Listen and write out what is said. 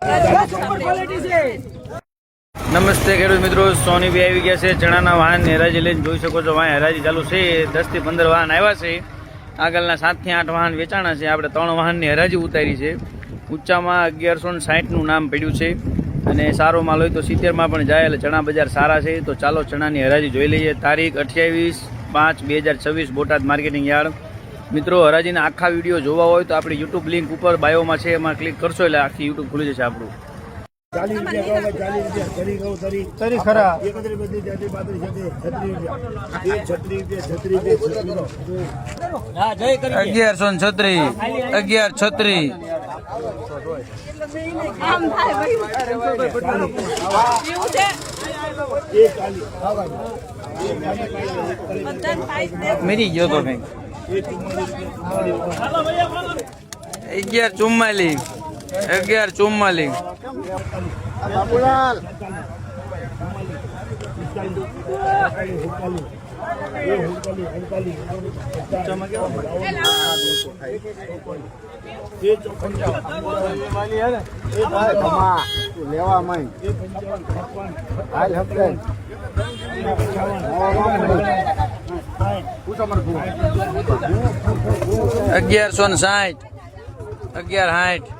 નમસ્તે ખેડૂત મિત્રો, સોની બી આવી ગયા છે ચણાના વાહન હરાજી લઈને. જોઈ શકો છો વાહન હરાજી ચાલુ છે. 10 થી 15 વાહન આવ્યા છે. આગળના 7 થી 8 વાહન વેચાણા છે. આપણે 3 વાહનની હરાજી ઉતારી છે. ઊંચામાં 1160નું નામ પડ્યું છે અને સારો માલ હોય તો 70માં પણ જાય. એટલે ચણા બજાર સારા છે. તો ચાલો ચણાની હરાજી જોઈ લઈએ. તારીખ 28/5/2026 બોટાદ માર્કેટિંગ યાર્ડ. મિત્રો, હરાજીના આખા વિડીયો જોવા હોય તો આપણી યુટ્યુબ લિંક ઉપર બાયોમાં છે, એમાં ક્લિક કરશો એટલે આખી યુટ્યુબ ખુલી જશે આપણું. 1136 મેરી ગયો તો કઈ 1144 1160 1160